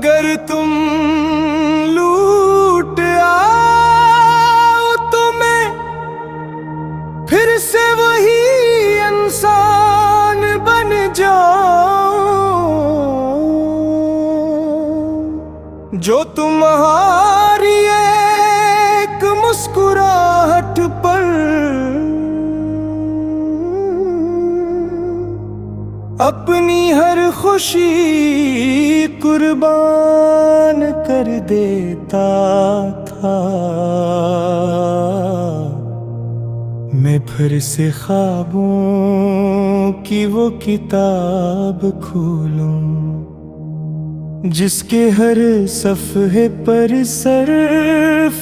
अगर तुम लूट आओ तो मैं फिर से वही इंसान बन जाऊं जो तुम्हारी एक मुस्कुराहट पर अपनी हर खुशी कुर्बान कर देता था। मैं फिर से ख्वाबों की वो किताब खोलूं जिसके हर सफ़हे पर सिर्फ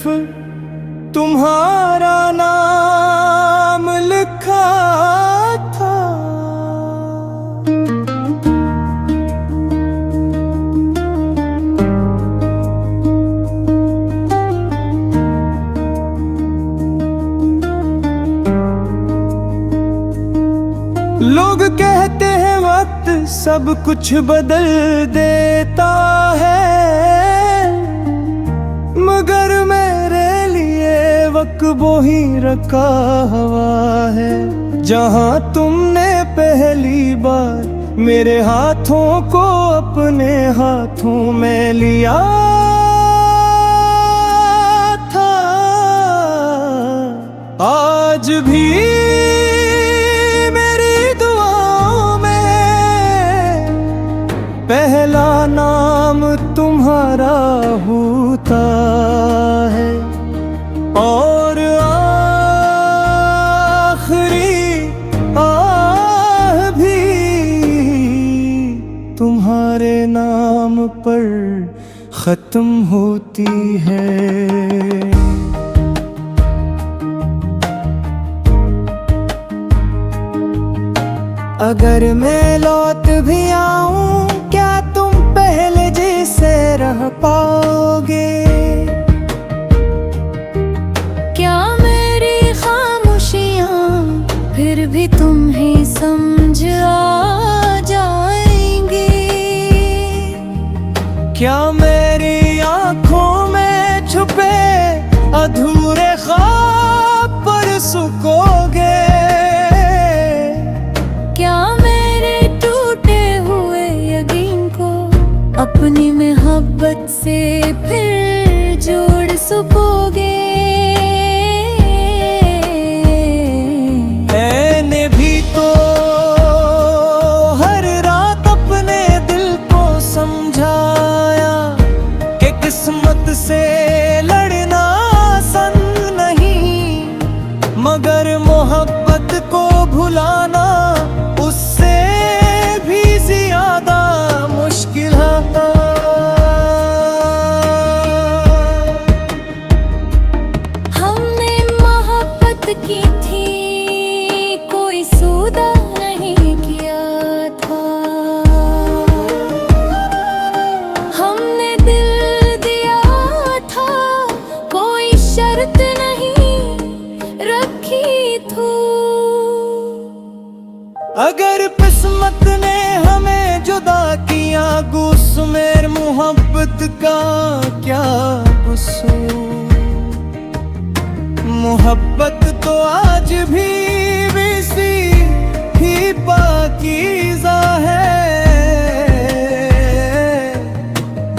तुम्हारा नाम लिखा था। लोग कहते हैं वक्त सब कुछ बदल देता है, मगर मेरे लिए वक्त वो ही रखा हुआ है जहां तुमने पहली बार मेरे हाथों को अपने हाथों में लिया था। आज भी पहला नाम तुम्हारा होता है और आखिरी आह भी तुम्हारे नाम पर खत्म होती है। अगर मैं लौट भी आऊं क्या तुम पहले जैसे रह पाओगे? क्या मेरी खामोशियां फिर भी तुम्हें समझ आ जाएंगी? क्या मेरी आंखों में छुपे अधूरे ख्वाब पर सुकोगे? अपनी मोहब्बत से फिर जोड़ सकोगे? मैंने भी तो हर रात अपने दिल को समझाया कि किस्मत से लड़ना आसान नहीं, मगर मोहब्बत को भुलाना उससे भी ज्यादा मुश्किल है। हमने मोहब्बत की थी कोई सौदा नहीं किया था, हमने दिल दिया था कोई शर्त नहीं रखी थी। अगर किस्मत ने हमें जुदा किया गुस्मेर मोहब्बत का क्या कसूर? मोहब्बत तो आज भी वैसी ही पाकीज़ा है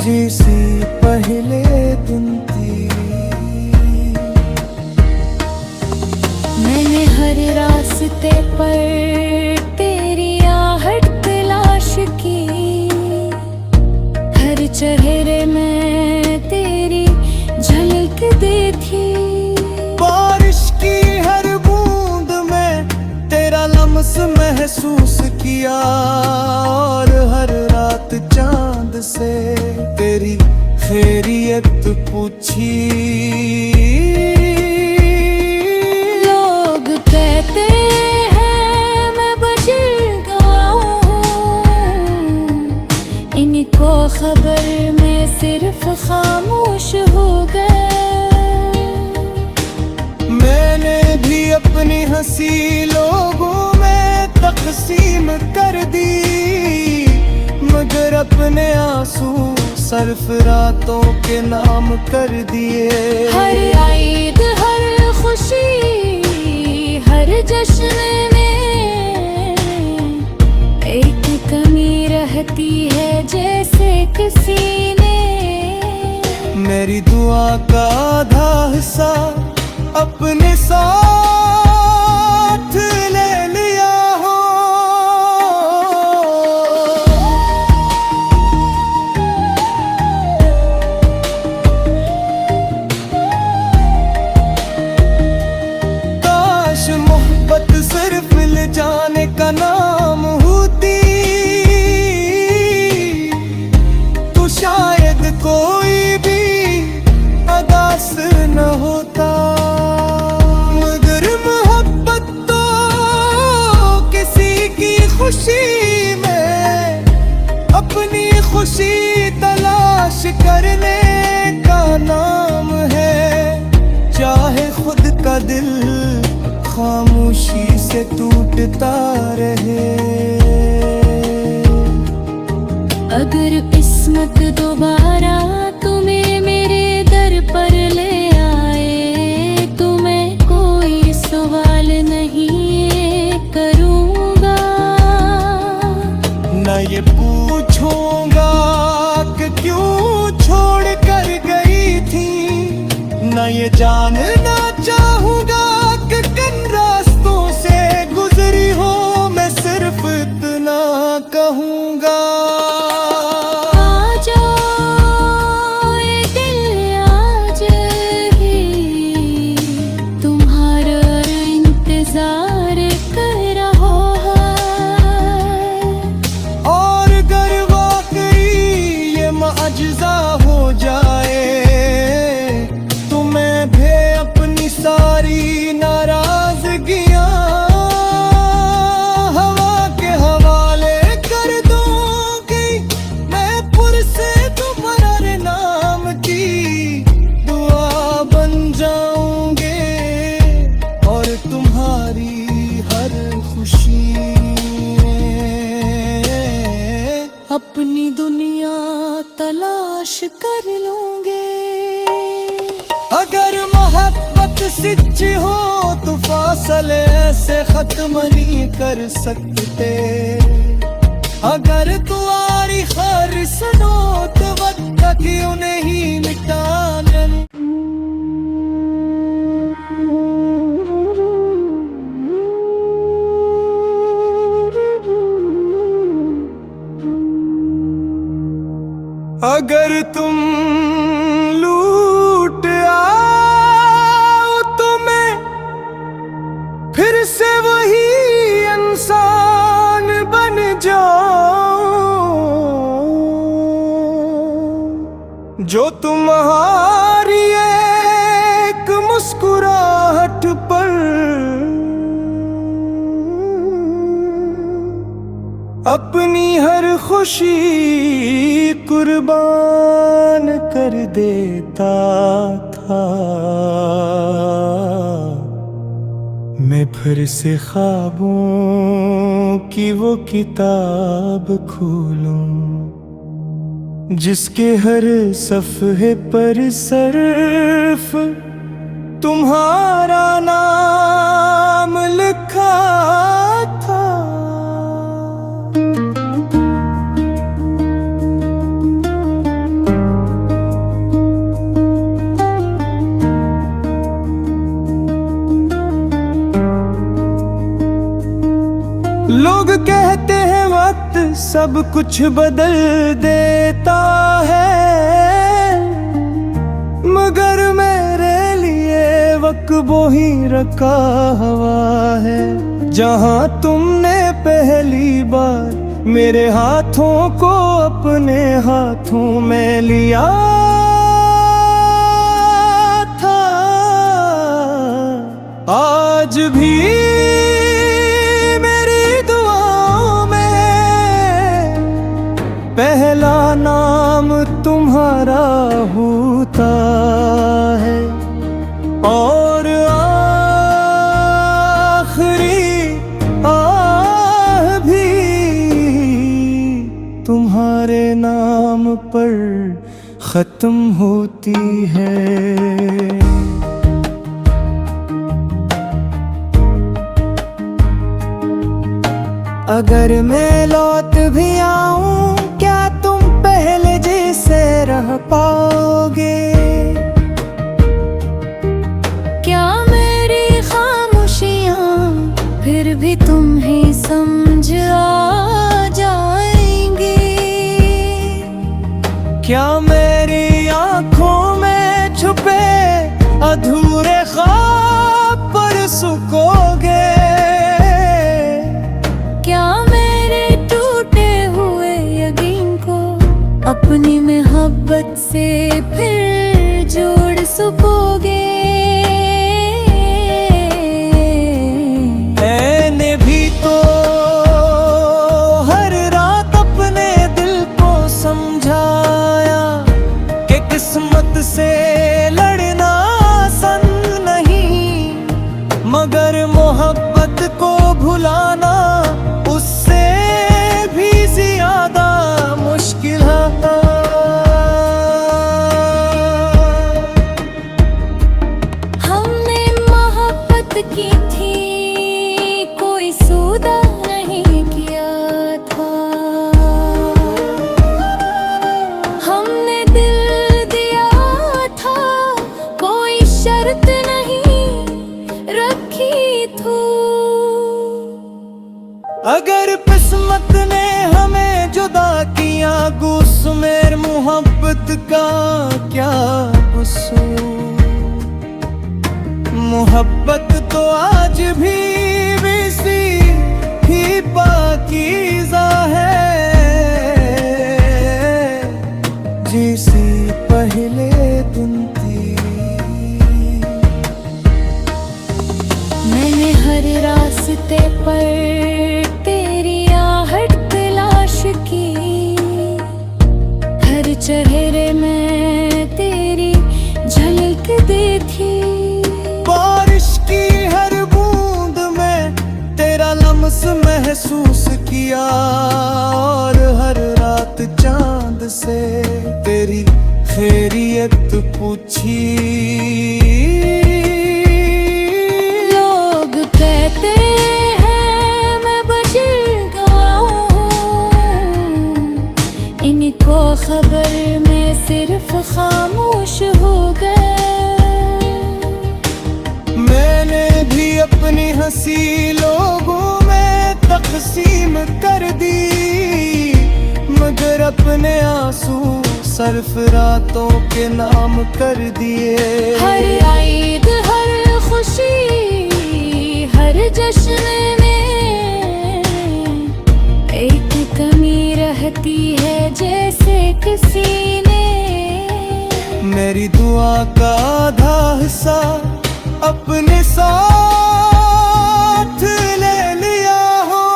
जैसी पहले दिन थी। मैंने हर रास्ते पर तेरी आहट तलाश की, हर चेहरे में तेरी झलक देखी। बारिश की हर बूंद में तेरा लम्स महसूस किया और हर रात चांद से तेरी खैरियत पूछी। लोग कहते हैं मैं बचल गाऊं, इनको खबर में सिर्फ खामोश हो गए। मैंने भी अपनी हंसी लोगों में तकसीम कर दी, मगर अपने आंसू सरफरातों के नाम कर दिए। हर ईद हर खुशी हर जश्न में एक कमी रहती है जैसे किसी ने मेरी दुआ का आधा हिस्सा अपने साथ ले लिया हो। काश मोहब्बत सिर्फ मिल जाने का नाम होती, तो शायद कोई भी अदास न होता। मगर मोहब्बत तो किसी की खुशी में अपनी खुशी तलाश करने का नाम है। चाहे खुद का दिल खामोशी से टूटता रहे, अगर किस्मत दोबारा तुम्हें मेरे दर पर ले आए तो मैं कोई सवाल नहीं करूँगा। न ये पूछूंगा कि क्यों छोड़ कर गई थी, न ये जानना चाहूंगा कि किन रास्तों से गुजरी हो। मैं सिर्फ इतना कहूंगा, अज्जा हो जाए तो मैं भी अपनी सारी नाराजगियां हवा के हवाले कर दूंगी। मैं पुरसे तुम्हारे नाम की दुआ बन जाऊंगी और तुम्हारी हर खुशी अपनी दुनिया तलाश कर लूंगे। अगर मोहब्बत सच्ची हो तो फासले ऐसे खत्म नहीं कर सकते। अगर तुम्हारी खैर सुनो तो वक्त क्यों नहीं मिटाने। अगर तुम लूट आओ तो मैं फिर से वही इंसान बन जाऊं जो तुम्हारी एक मुस्कुराहट पर अपनी हर खुशी कुर्बान कर देता था। मैं फिर से ख्वाबों की वो किताब खोलूं जिसके हर सफ़हे पर सिर्फ तुम्हारा नाम लिखा था। लोग कहते हैं वक्त सब कुछ बदल देता है, मगर मेरे लिए वक्त वो ही रखा हुआ है जहां तुमने पहली बार मेरे हाथों को अपने हाथों में लिया था। आज भी पहला नाम तुम्हारा होता है और आखिरी आह भी तुम्हारे नाम पर खत्म होती है। अगर मैं लौट भी आऊं, क्या तुम पहले जैसे रह पाओगे? क्या मेरी खामोशियाँ फिर भी तुम्हें समझ आ जाएंगी? क्या मेरी आंखों में छुपे अधूरे ख्वाब पर सुकोगे? क्या मेरे टूटे हुए यकीन को अपनी मोहब्बत से फिर जोड़ सकोगे? मैंने भी तो हर रात अपने दिल को समझाया कि किस्मत से लड़ना आसान नहीं, मगर मोहब्बत को भुलाना उससे भी ज्यादा मुश्किल है। हमने मोहब्बत की थी, कोई सौदा नहीं किया था। हमने दिल दिया था, कोई शर्त नहीं रखी थी। अगर किस्मत ने हमें जुदा किया, गुस्मेर मोहब्बत का क्या कसूर? मोहब्बत तो आज भी वैसी ही पाकीज़ा है जैसे पहले दिन थी। मैंने हर रास्ते पर तेरी आहट तलाश की, हर चेहरे में तेरी झलक देखी। बारिश की हर बूंद में तेरा लम्स महसूस किया, और हर रात चांद से तेरी खैरियत पूछी। लोग कहते हैं मैं बचल गया हूँ, इनको खबर मैं सिर्फ खामोश हो गया। मैंने भी अपनी हंसी लोगों में तकसीम कर दी, मगर अपने आंसू सिर्फ रातों के नाम कर दिए। हर ईद हर खुशी हर जश्न में एक कमी रहती है जैसे किसी ने। मेरी दुआ का आधा हिस्सा अपने साथ ले लिया हो।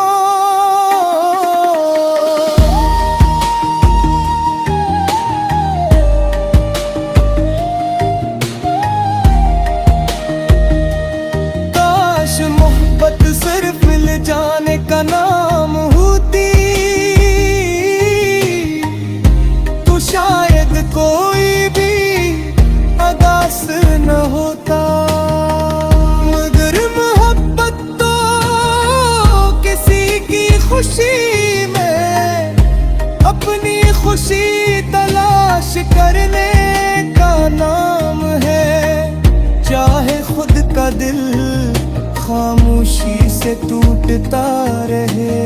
काश मोहब्बत सिर्फ मिल जाने का नाम होती, तो शायद कोई भी अदास न होता। खुशी में अपनी खुशी तलाश करने का नाम है, चाहे खुद का दिल खामोशी से टूटता रहे।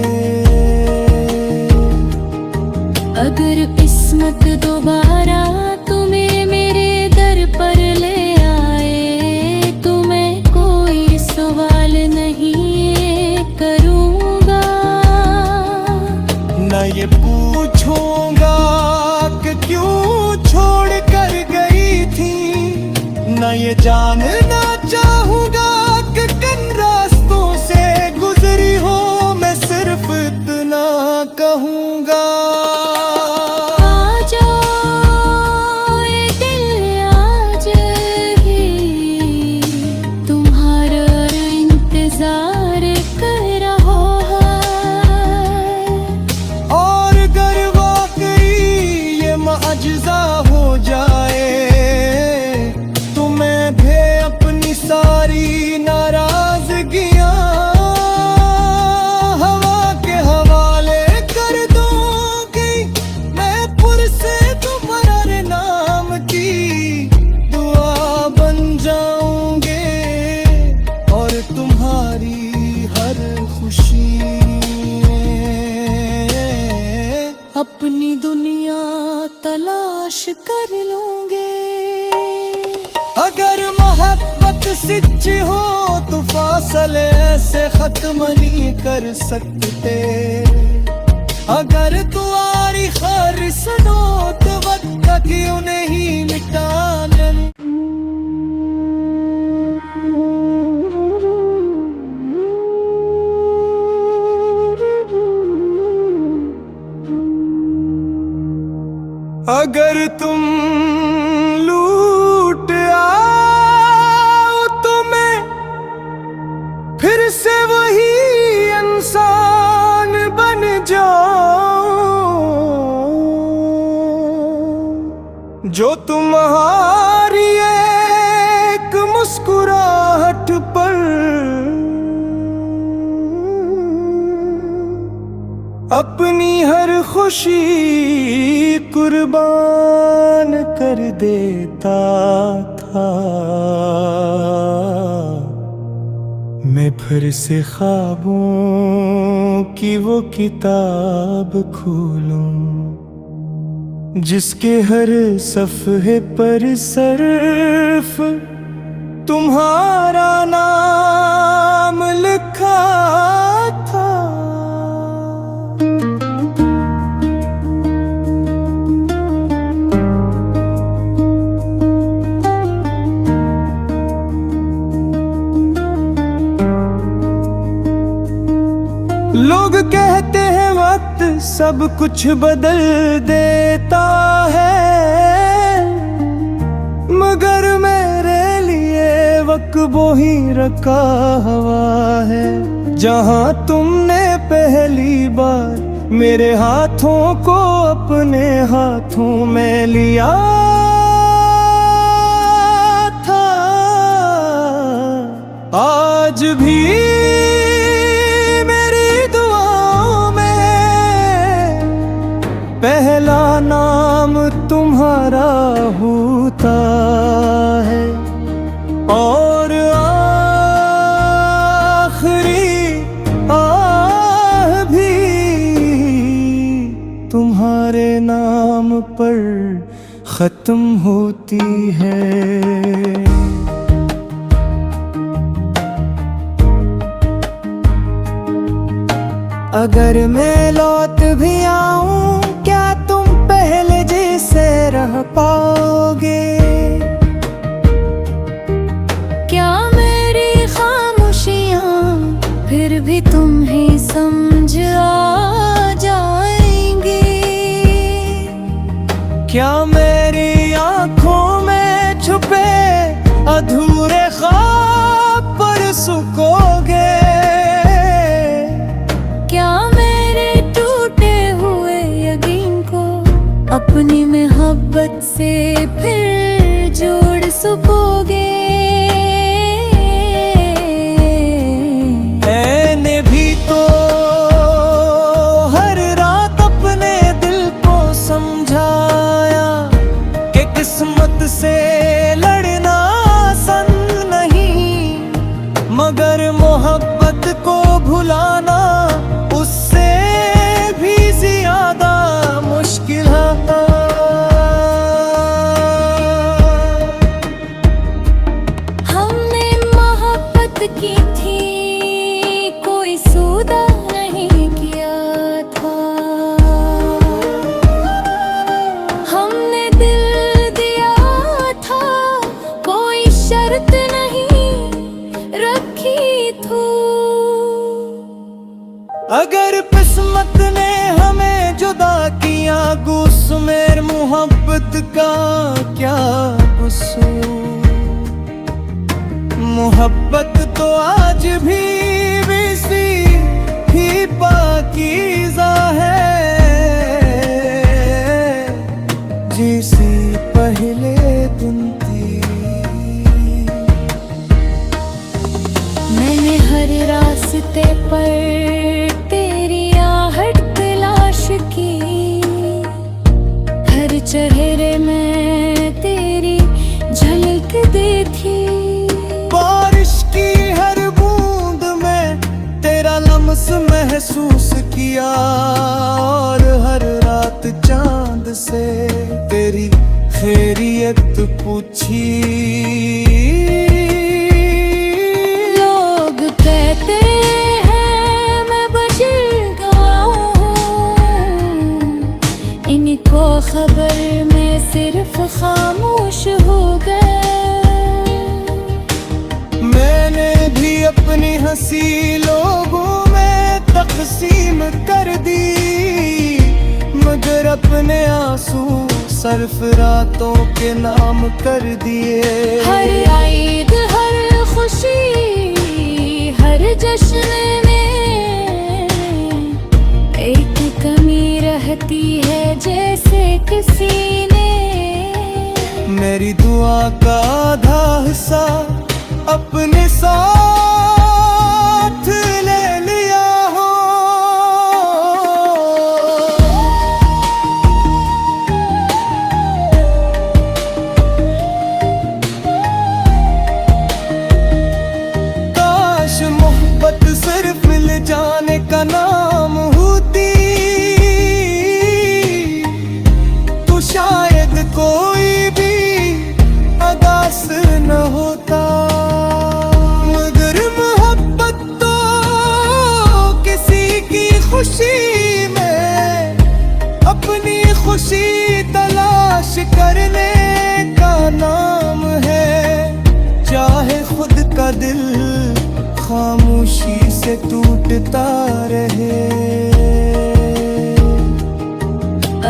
अगर किस्मत दोबारा तुम्हें मेरे दर पर ले आए, तो मैं कोई सवाल नहीं करूँगा। न ये पूछूंगा कि क्यों छोड़ कर गई थी, न ये जानना चाहूंगा कि किन रास्तों से गुजरी हो। मैं सिर्फ इतना कहूंगा, हो मोहब्बत सच्ची हो तो फासले ऐसे खत्म नहीं कर सकते। अगर तुम्हारी खैर सुनो तो वक्त क्यों नहीं मिटाने। अगर तुम लूट आओ तो मैं फिर से वही इंसान बन जाऊं जो तुम्हारी एक मुस्कुराहट पर अपनी हर खुशी कुर्बान कर देता था। मैं फिर से ख्वाबों की वो किताब खोलूं जिसके हर सफ़हे पर सिर्फ तुम्हारा नाम लिखा था। लोग कहते हैं वक्त सब कुछ बदल देता है, मगर मेरे लिए वक्त वो ही रखा हुआ है जहां तुमने पहली बार मेरे हाथों को अपने हाथों में लिया था। आज भी पहला नाम तुम्हारा होता है और आखिरी आह भी तुम्हारे नाम पर खत्म होती है। अगर मैं लौट भी आऊं क्या तुम पहले जैसे रह पाओगे? क्या मेरी खामोशियां फिर भी तुम्हें समझ आ जाएंगी? क्या मेरी आंखों में छुपे अधूरे ख्वाब पर सुकोगे? अपनी मोहब्बत से फिर जोड़ सकोगे? मैंने भी तो हर रात अपने दिल को समझाया कि किस्मत से लड़ना आसान नहीं, मगर मोहब्बत को भुलाना उससे भी ज्यादा मुश्किल है। हमने मोहब्बत की थी कोई सौदा नहीं किया था, हमने दिल दिया था कोई शर्त नहीं रखी थी। अगर किस्मत ने हमें जुदा किया गुस्मेर मोहब्बत का क्या कसूर? मोहब्बत तो आज भी वैसी ही पाकीज़ा है जैसी पहले दिन थी। मैंने हर रास्ते पर तेरी आहट तलाश की, हर चेहरे में तेरी झलक देखी। बारिश की हर बूंद में तेरा लम्स महसूस किया और हर रात चांद से तेरी खैरियत पूछी। हंसी लोगों में तकसीम कर दी, मगर अपने आंसू सरफरातों के नाम कर दिए। हर ईद हर खुशी हर जश्न में एक कमी रहती है जैसे किसी ने मेरी दुआ का आधा हिस्सा अपने साथ ले लिया हो। काश मोहब्बत सिर्फ मिल जाने का नाम होती, तो शायद कोई भी अदास न होता। मगर मोहब्बत तो किसी की खुशी में अपनी खुशी तलाश करने का नाम है। चाहे खुद का दिल खामोशी से टूटता रहे,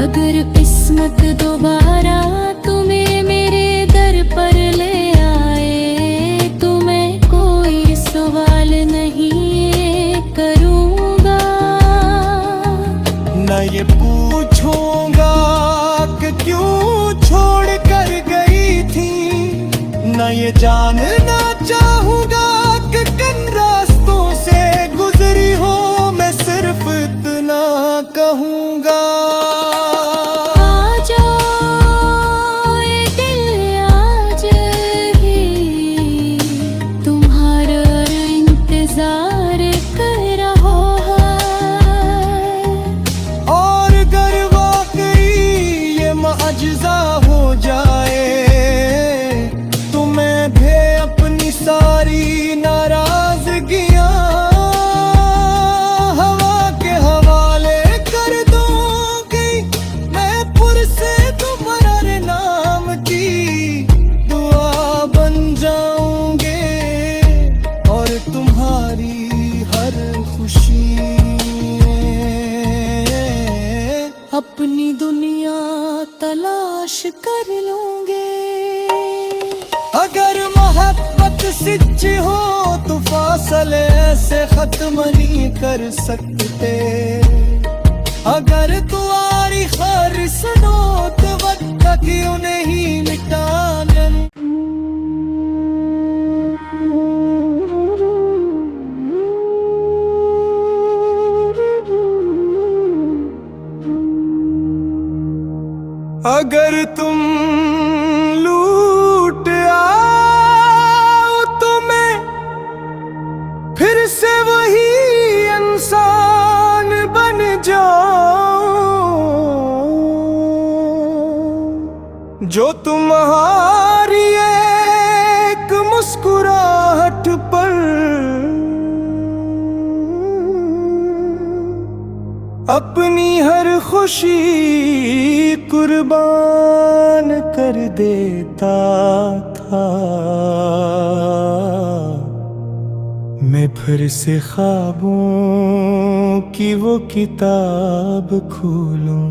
अगर किस्मत दोबारा तुम्हें मेरे दर पर ले आए तो मैं कोई सवाल नहीं करूँगा। न ये पूछूंगा कि क्यों छोड़ कर गई थी, न ये जानना चाहूंगा कि किन रास्तों से गुजरी हो। मैं सिर्फ इतना कहूँगा, अज्जा हो जाए तो मैं भी अपनी सारी नाराजगियां हवा के हवाले कर दूंगी। मैं पुरसे तुम्हारे नाम की दुआ बन जाऊंगे और तुम्हारी हर खुशी अपनी दुनिया तलाश कर लूंगे। अगर मोहब्बत सच्ची हो तो फासले से खत्म नहीं कर सकते। अगर तुम्हारी खैर सुनो तो वक्त क्यों नहीं मिटाने। अगर तुम लूट आओ तो मैं फिर से वही इंसान बन जाऊं जो तुम्हारी एक मुस्कुराहट पर अपनी हर खुशी कुर्बान कर देता था। मैं फिर से ख्वाबों की वो किताब खोलूं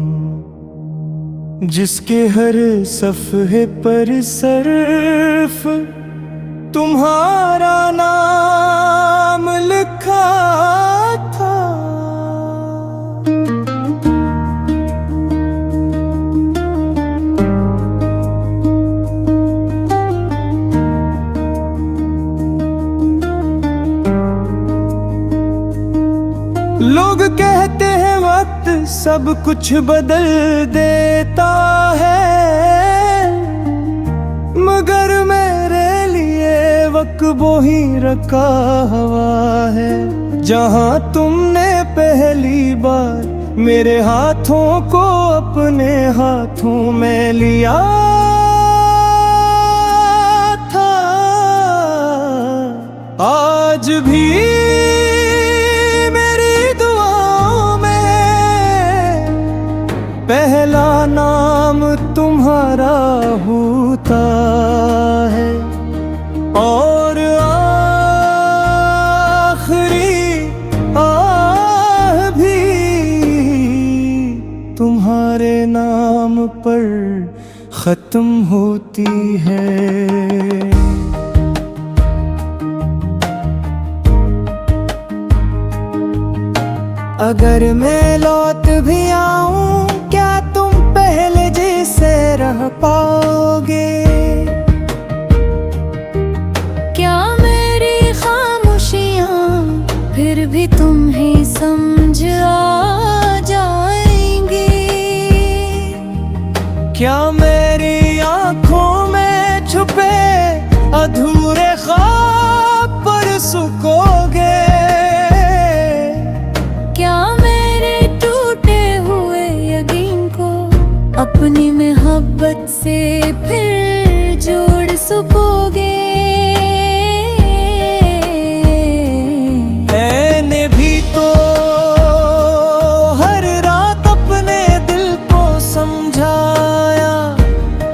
जिसके हर सफ़हे पर सिर्फ तुम्हारा नाम लिखा था। लोग कहते हैं वक्त सब कुछ बदल देता है, मगर मेरे लिए वक्त वो ही रखा हुआ है। जहां तुमने पहली बार मेरे हाथों को अपने हाथों में लिया था, आज भी पहला नाम तुम्हारा होता है और नाम पर खत्म होती है। अगर मैं लौट भी आऊं, क्या तुम पहले जैसे रह पाओगे? क्या मेरी खामोशियाँ फिर भी तुम्हें समझ आ जाएंगी? क्या मेरी आंखों में छुपे अधूरे ख्वाब पर सुकोगे? क्या मेरे टूटे हुए यकीन को अपनी मोहब्बत से फिर जोड़ सकोगे? मैंने भी तो हर रात अपने दिल को समझाया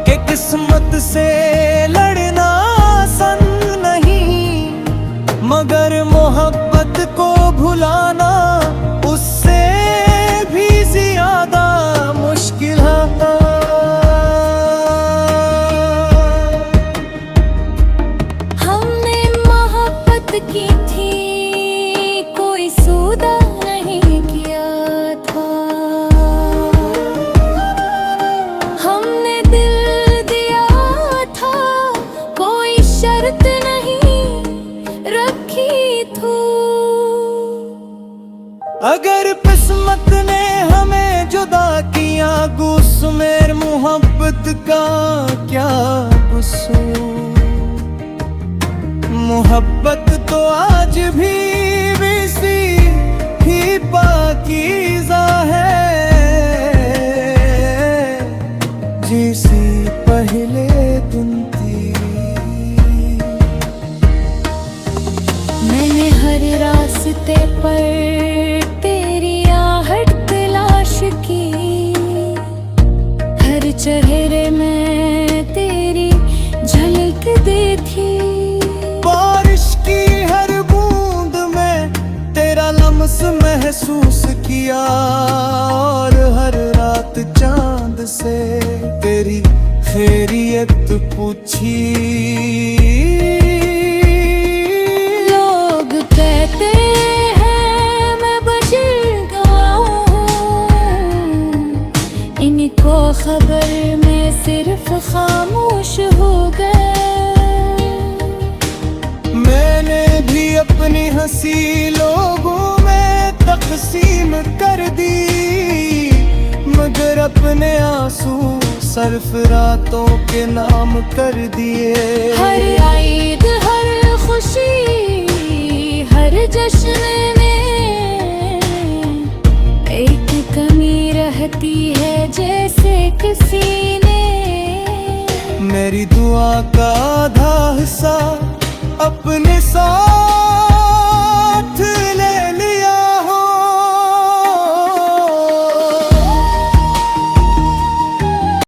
कि किस्मत से लड़ना आसान नहीं, मगर मोहब्बत को भुलाना उससे भी ज्यादा मुश्किल है। हमने मोहब्बत की थी, कोई सौदा नहीं किया था। हमने दिल दिया था, कोई शर्त नहीं रखी थी। अगर किस्मत ने हमें जुदा किया, गुस्मेर मोहब्बत का क्या कसूर? मोहब्बत तो आज भी वैसी ही पाकीज़ा है जैसी पहले दिन थी। मैंने हर रास्ते पर तेरी आहट तलाश की, हर चेहरे में तेरी झलक देखी। बारिश की हर बूंद में तेरा लम्स महसूस किया, और हर रात चांद से तेरी खैरियत पूछी। लोग कहते हैं मैं बचल गया हूँ, इनको खबर मैं सिर्फ खामोश हो गया। मैंने भी अपनी हंसी लोगों में तकसीम कर दी, मगर अपने आंसू सरफरातों के नाम कर दिए। हर ईद हर खुशी हर जश्न में एक कमी रहती है जैसे किसी ने। मेरी दुआ का आधा हिस्सा अपने साथ